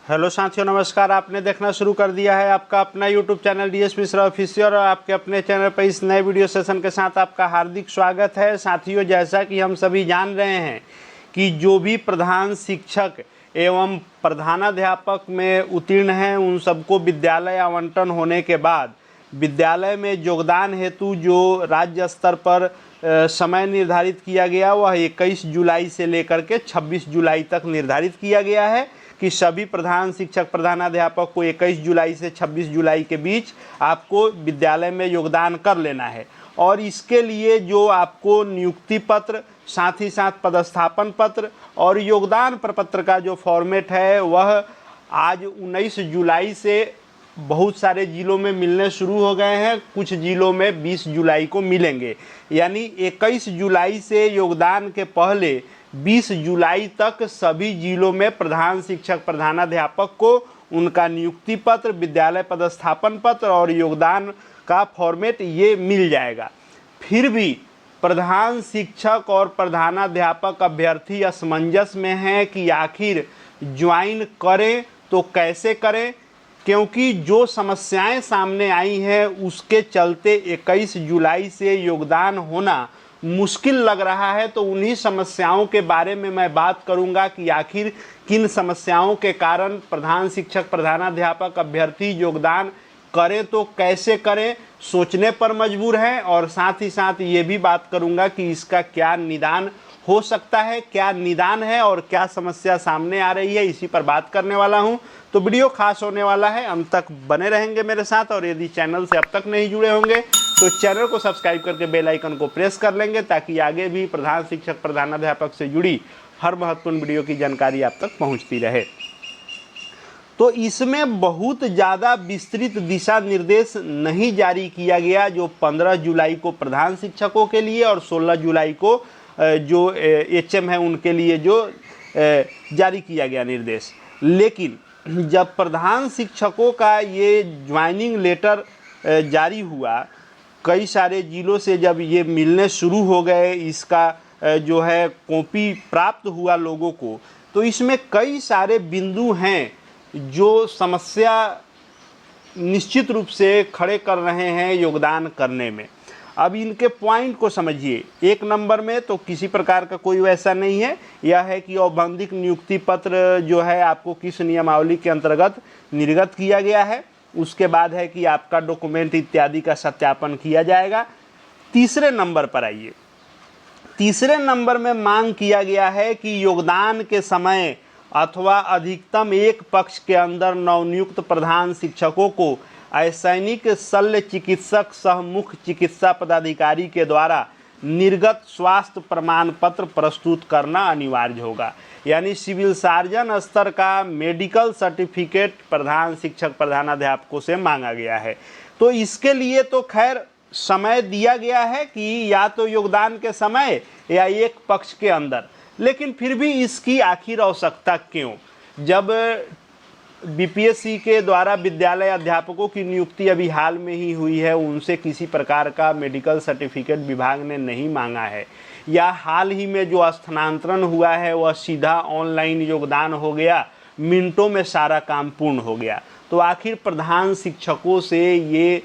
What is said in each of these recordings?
Hello साथियों, नमस्कार। आपने देखना शुरू कर दिया है आपका अपना YouTube channel DS Mishra official और आपके अपने चैनल पर इस नए वीडियो सेशन के साथ आपका हार्दिक स्वागत है। साथियों, जैसा कि हम सभी जान रहे हैं कि जो भी प्रधान शिक्षक एवं प्रधानाध्यापक में उत्तीर्ण हैं उन सबको विद्यालय आवंटन होने के बाद विद्यालय में योगदान हेतु जो राज्य स्तर पर समय निर्धारित किया गया वह 21 जुलाई से लेकर के 26 जुलाई तक निर्धारित किया गया है कि सभी प्रधान शिक्षक प्रधानाध्यापक को 21 जुलाई से 26 जुलाई के बीच आपको विद्यालय में योगदान कर लेना है। और इसके लिए जो आपको नियुक्ति पत्र, साथ ही साथ पदस्थापन पत्र और योगदान प्रपत्र का जो फॉर्मेट है वह आज 19 जुलाई से बहुत सारे ज़िलों में मिलने शुरू हो गए हैं। कुछ ज़िलों में 20 जुलाई को मिलेंगे, यानी 21 जुलाई से योगदान के पहले 20 जुलाई तक सभी ज़िलों में प्रधान शिक्षक प्रधानाध्यापक को उनका नियुक्ति पत्र, विद्यालय पदस्थापन पत्र और योगदान का फॉर्मेट ये मिल जाएगा। फिर भी प्रधान शिक्षक और प्रधानाध्यापक अभ्यर्थी असमंजस में हैं कि आखिर ज्वाइन करें तो कैसे करें, क्योंकि जो समस्याएं सामने आई हैं उसके चलते 21 जुलाई से योगदान होना मुश्किल लग रहा है। तो उन्हीं समस्याओं के बारे में मैं बात करूंगा कि आखिर किन समस्याओं के कारण प्रधान शिक्षक प्रधानाध्यापक अभ्यर्थी योगदान करें तो कैसे करें, सोचने पर मजबूर हैं। और साथ ही साथ ये भी बात करूंगा कि इसका क्या निदान हो सकता है, क्या निदान है और क्या समस्या सामने आ रही है, इसी पर बात करने वाला हूं। तो वीडियो खास होने वाला है, अंत तक बने रहेंगे मेरे साथ। और यदि चैनल से अब तक नहीं जुड़े होंगे तो चैनल को सब्सक्राइब करके बेल आइकन को प्रेस कर लेंगे, ताकि आगे भी प्रधान शिक्षक प्रधानाध्यापक से जुड़ी हर महत्वपूर्ण वीडियो की जानकारी आप तक पहुंचती रहे। तो इसमें बहुत ज़्यादा विस्तृत दिशा निर्देश नहीं जारी किया गया, जो 15 जुलाई को प्रधान शिक्षकों के लिए और 16 जुलाई को जो HM है उनके लिए जो जारी किया गया निर्देश। लेकिन जब प्रधान शिक्षकों का ये ज्वाइनिंग लेटर जारी हुआ, कई सारे ज़िलों से जब ये मिलने शुरू हो गए, इसका जो है कॉपी प्राप्त हुआ लोगों को, तो इसमें कई सारे बिंदु हैं जो समस्या निश्चित रूप से खड़े कर रहे हैं योगदान करने में। अब इनके पॉइंट को समझिए। एक नंबर में तो किसी प्रकार का कोई वैसा नहीं है, यह है कि औपबंधिक नियुक्ति पत्र जो है आपको किस नियमावली के अंतर्गत निर्गत किया गया है। उसके बाद है कि आपका डॉक्यूमेंट इत्यादि का सत्यापन किया जाएगा। तीसरे नंबर पर आइए। तीसरे नंबर में मांग किया गया है कि योगदान के समय अथवा अधिकतम एक पक्ष के अंदर नवनियुक्त प्रधान शिक्षकों को असैनिक शल्य चिकित्सक सह मुख्य चिकित्सा पदाधिकारी के द्वारा निर्गत स्वास्थ्य प्रमाण पत्र प्रस्तुत करना अनिवार्य होगा। यानी सिविल सर्जन स्तर का मेडिकल सर्टिफिकेट प्रधान शिक्षक प्रधानाध्यापकों से मांगा गया है। तो इसके लिए तो खैर समय दिया गया है कि या तो योगदान के समय या एक पक्ष के अंदर, लेकिन फिर भी इसकी आखिर आवश्यकता क्यों? जब BPSC के द्वारा विद्यालय अध्यापकों की नियुक्ति अभी हाल में ही हुई है, उनसे किसी प्रकार का मेडिकल सर्टिफिकेट विभाग ने नहीं मांगा है, या हाल ही में जो स्थानांतरण हुआ है वह सीधा ऑनलाइन योगदान हो गया, मिनटों में सारा काम पूर्ण हो गया। तो आखिर प्रधान शिक्षकों से ये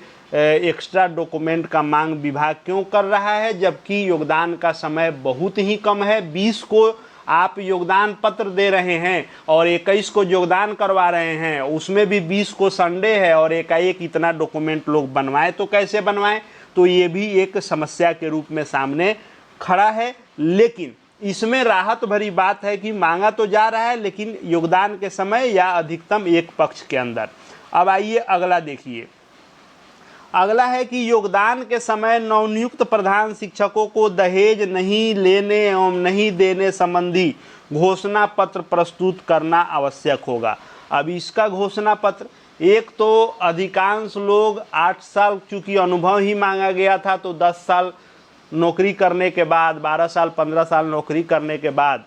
एक्स्ट्रा डॉक्यूमेंट का मांग विभाग क्यों कर रहा है, जबकि योगदान का समय बहुत ही कम है। 20 को आप योगदान पत्र दे रहे हैं और 21 को योगदान करवा रहे हैं, उसमें भी 20 को संडे है और एकाएक इतना डॉक्यूमेंट लोग बनवाएं तो कैसे बनवाएं? तो ये भी एक समस्या के रूप में सामने खड़ा है। लेकिन इसमें राहत भरी बात है कि मांगा तो जा रहा है, लेकिन योगदान के समय या अधिकतम एक पक्ष के अंदर। अब आइए अगला देखिए। अगला है कि योगदान के समय नवनियुक्त प्रधान शिक्षकों को दहेज नहीं लेने एवं नहीं देने संबंधी घोषणा पत्र प्रस्तुत करना आवश्यक होगा। अब इसका घोषणा पत्र, एक तो अधिकांश लोग 8 साल चूँकि अनुभव ही मांगा गया था, तो 10 साल नौकरी करने के बाद, 12 साल 15 साल नौकरी करने के बाद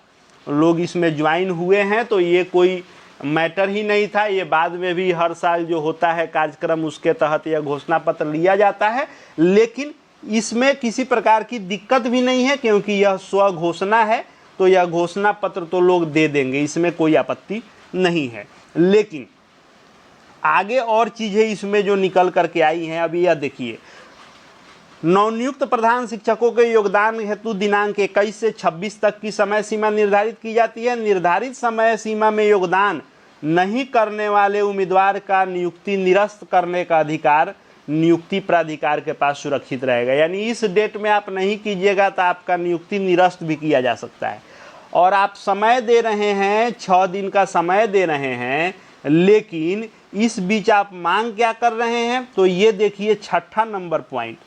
लोग इसमें ज्वाइन हुए हैं, तो ये कोई मैटर ही नहीं था। ये बाद में भी हर साल जो होता है कार्यक्रम, उसके तहत यह घोषणा पत्र लिया जाता है। लेकिन इसमें किसी प्रकार की दिक्कत भी नहीं है, क्योंकि यह स्व घोषणा है, तो यह घोषणा पत्र तो लोग दे देंगे, इसमें कोई आपत्ति नहीं है। लेकिन आगे और चीज़ें इसमें जो निकल करके आई हैं, अभी यह देखिए, नवनियुक्त प्रधान शिक्षकों के योगदान हेतु दिनांक 21 से 26 तक की समय सीमा निर्धारित की जाती है। निर्धारित समय सीमा में योगदान नहीं करने वाले उम्मीदवार का नियुक्ति निरस्त करने का अधिकार नियुक्ति प्राधिकार के पास सुरक्षित रहेगा। यानी इस डेट में आप नहीं कीजिएगा तो आपका नियुक्ति निरस्त भी किया जा सकता है। और आप समय दे रहे हैं, 6 दिन का समय दे रहे हैं, लेकिन इस बीच आप मांग क्या कर रहे हैं, तो ये देखिए 6ठा नंबर पॉइंट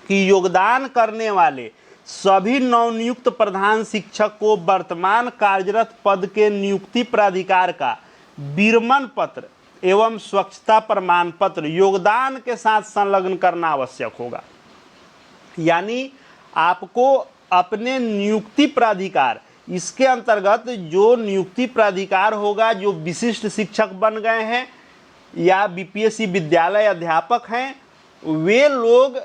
कि योगदान करने वाले सभी नवनियुक्त प्रधान शिक्षक को वर्तमान कार्यरत पद के नियुक्ति प्राधिकार का विरमण पत्र एवं स्वच्छता प्रमाण पत्र योगदान के साथ संलग्न करना आवश्यक होगा। यानी आपको अपने नियुक्ति प्राधिकार, इसके अंतर्गत जो नियुक्ति प्राधिकार होगा, जो विशिष्ट शिक्षक बन गए हैं या बीपीएससी विद्यालय अध्यापक हैं, वे लोग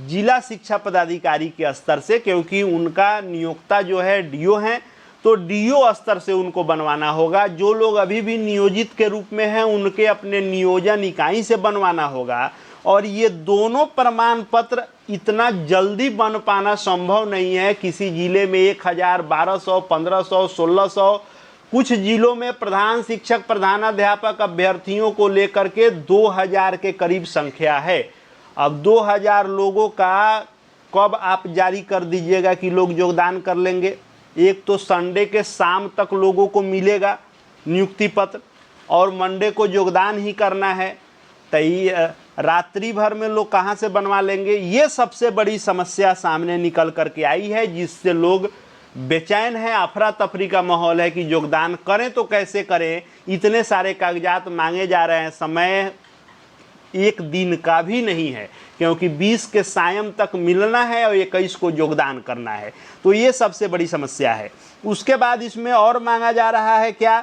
जिला शिक्षा पदाधिकारी के स्तर से, क्योंकि उनका नियोक्ता जो है डीओ हैं, तो डीओ स्तर से उनको बनवाना होगा। जो लोग अभी भी नियोजित के रूप में हैं, उनके अपने नियोजन इकाई से बनवाना होगा। और ये दोनों प्रमाण पत्र इतना जल्दी बन पाना संभव नहीं है। किसी जिले में 1000, 1200, 1500, 1600, कुछ जिलों में प्रधान शिक्षक, प्रधानाध्यापक अभ्यर्थियों को लेकर के 2000 के करीब संख्या है। अब 2000 लोगों का कब आप जारी कर दीजिएगा कि लोग योगदान कर लेंगे? एक तो संडे के शाम तक लोगों को मिलेगा नियुक्ति पत्र, और मंडे को योगदान ही करना है, तो रात्रि भर में लोग कहाँ से बनवा लेंगे? ये सबसे बड़ी समस्या सामने निकल करके आई है, जिससे लोग बेचैन हैं। अफरा तफरी का माहौल है कि योगदान करें तो कैसे करें, इतने सारे कागजात मांगे जा रहे हैं। समय एक दिन का भी नहीं है, क्योंकि 20 के सायं तक मिलना है और 21 को योगदान करना है। तो ये सबसे बड़ी समस्या है। उसके बाद इसमें और मांगा जा रहा है क्या,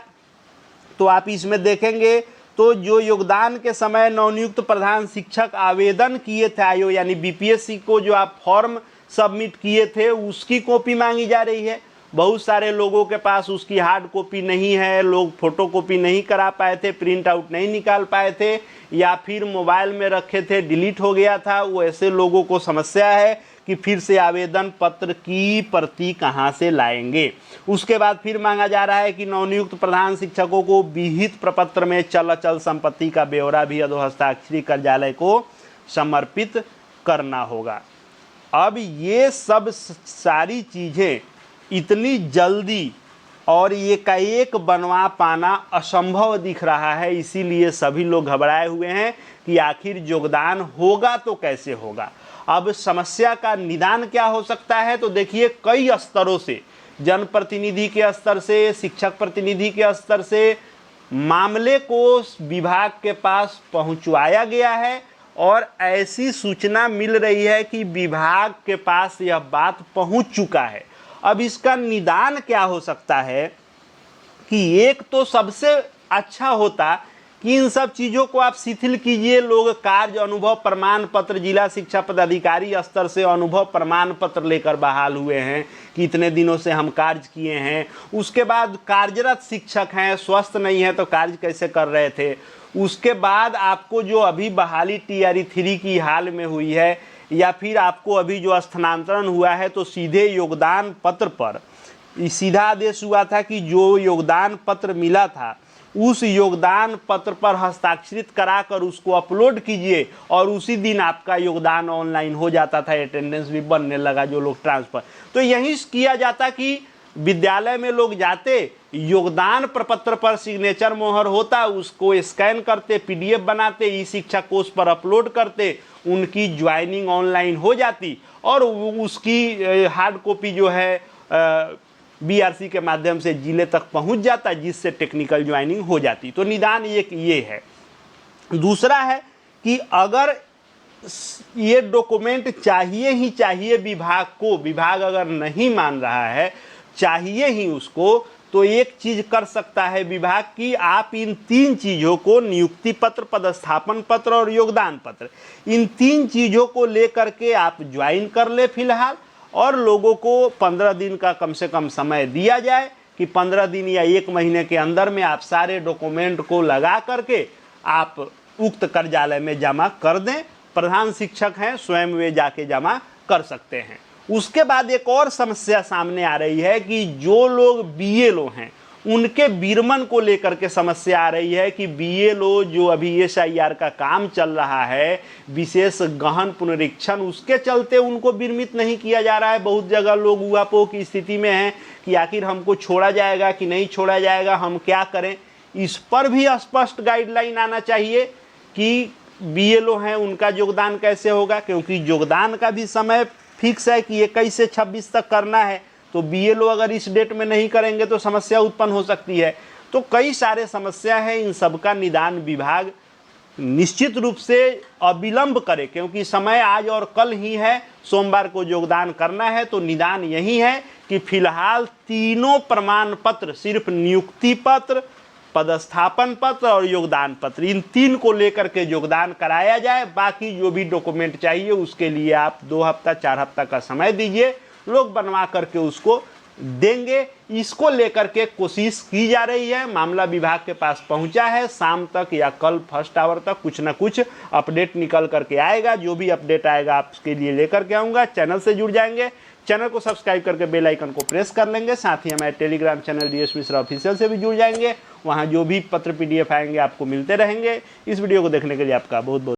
तो आप इसमें देखेंगे तो जो योगदान के समय नवनियुक्त प्रधान शिक्षक आवेदन किए थे आयोग यानी बीपीएससी को, जो आप फॉर्म सबमिट किए थे, उसकी कॉपी मांगी जा रही है। बहुत सारे लोगों के पास उसकी हार्ड कॉपी नहीं है, लोग फोटो कॉपी नहीं करा पाए थे, प्रिंट आउट नहीं निकाल पाए थे, या फिर मोबाइल में रखे थे, डिलीट हो गया था। वो ऐसे लोगों को समस्या है कि फिर से आवेदन पत्र की प्रति कहाँ से लाएंगे। उसके बाद फिर मांगा जा रहा है कि नवनियुक्त प्रधान शिक्षकों को विहित प्रपत्र में चल अचल संपत्ति का ब्यौरा भी अधोहस्ताक्षरी कार्यालय को समर्पित करना होगा। अब ये सब सारी चीज़ें इतनी जल्दी और एकाएक बनवा पाना असंभव दिख रहा है, इसीलिए सभी लोग घबराए हुए हैं कि आखिर योगदान होगा तो कैसे होगा। अब समस्या का निदान क्या हो सकता है, तो देखिए कई स्तरों से, जनप्रतिनिधि के स्तर से, शिक्षक प्रतिनिधि के स्तर से मामले को विभाग के पास पहुंचवाया गया है, और ऐसी सूचना मिल रही है कि विभाग के पास यह बात पहुंच चुका है। अब इसका निदान क्या हो सकता है कि एक तो सबसे अच्छा होता कि इन सब चीज़ों को आप शिथिल कीजिए। लोग कार्य अनुभव प्रमाण पत्र, जिला शिक्षा पदाधिकारी स्तर से अनुभव प्रमाण पत्र लेकर बहाल हुए हैं कि इतने दिनों से हम कार्य किए हैं। उसके बाद कार्यरत शिक्षक हैं, स्वस्थ नहीं है तो कार्य कैसे कर रहे थे। उसके बाद आपको जो अभी बहाली TRE 3 की हाल में हुई है, या फिर आपको अभी जो स्थानांतरण हुआ है, तो सीधे योगदान पत्र पर सीधा आदेश हुआ था कि जो योगदान पत्र मिला था उस योगदान पत्र पर हस्ताक्षरित कराकर उसको अपलोड कीजिए, और उसी दिन आपका योगदान ऑनलाइन हो जाता था। अटेंडेंस भी बनने लगा जो लोग ट्रांसफर। तो यही किया जाता कि विद्यालय में लोग जाते, योगदान प्रपत्र पर सिग्नेचर मोहर होता, उसको स्कैन करते, PDF बनाते, ई शिक्षा कोष पर अपलोड करते, उनकी ज्वाइनिंग ऑनलाइन हो जाती, और उसकी हार्ड कॉपी जो है BRC के माध्यम से जिले तक पहुंच जाता, जिससे टेक्निकल ज्वाइनिंग हो जाती। तो निदान एक ये है। दूसरा है कि अगर ये डॉक्यूमेंट चाहिए ही चाहिए विभाग को, विभाग अगर नहीं मान रहा है, चाहिए ही उसको, तो एक चीज कर सकता है विभाग की, आप इन 3 चीज़ों को, नियुक्ति पत्र, पदस्थापन पत्र और योगदान पत्र, इन 3 चीज़ों को लेकर के आप ज्वाइन कर ले फिलहाल, और लोगों को 15 दिन का कम से कम समय दिया जाए कि 15 दिन या 1 महीने के अंदर में आप सारे डॉक्यूमेंट को लगा करके आप उक्त कार्यालय में जमा कर दें। प्रधान शिक्षक हैं, स्वयं वे जाके जमा कर सकते हैं। उसके बाद एक और समस्या सामने आ रही है कि जो लोग बीएलओ हैं उनके विरमण को लेकर के समस्या आ रही है कि बीएलओ जो अभी एसआईआर का काम चल रहा है, विशेष गहन पुनरीक्षण, उसके चलते उनको विरमित नहीं किया जा रहा है। बहुत जगह लोग उहापोह की स्थिति में हैं कि आखिर हमको छोड़ा जाएगा कि नहीं छोड़ा जाएगा, हम क्या करें। इस पर भी स्पष्ट गाइडलाइन आना चाहिए कि बीएलओ हैं उनका योगदान कैसे होगा, क्योंकि योगदान का भी समय फिक्स है कि 21 से 26 तक करना है। तो बीएलओ अगर इस डेट में नहीं करेंगे तो समस्या उत्पन्न हो सकती है। तो कई सारे समस्या है, इन सबका निदान विभाग निश्चित रूप से अविलंब करे, क्योंकि समय आज और कल ही है, सोमवार को योगदान करना है। तो निदान यही है कि फिलहाल तीनों प्रमाण पत्र, सिर्फ नियुक्ति पत्र, पदस्थापन पत्र और योगदान पत्र, इन 3 को लेकर के योगदान कराया जाए। बाकी जो भी डॉक्यूमेंट चाहिए उसके लिए आप 2 हफ्ता 4 हफ्ता का समय दीजिए, लोग बनवा करके उसको देंगे। इसको लेकर के कोशिश की जा रही है, मामला विभाग के पास पहुंचा है। शाम तक या कल फर्स्ट आवर तक कुछ ना कुछ अपडेट निकल करके आएगा। जो भी अपडेट आएगा आपके लिए लेकर के आऊँगा। चैनल से जुड़ जाएंगे, चैनल को सब्सक्राइब करके बेल आइकन को प्रेस कर लेंगे। साथ ही हमारे Telegram channel DS Mishra official से भी जुड़ जाएंगे। वहाँ जो भी पत्र PDF आएंगे आपको मिलते रहेंगे। इस वीडियो को देखने के लिए आपका बहुत बहुत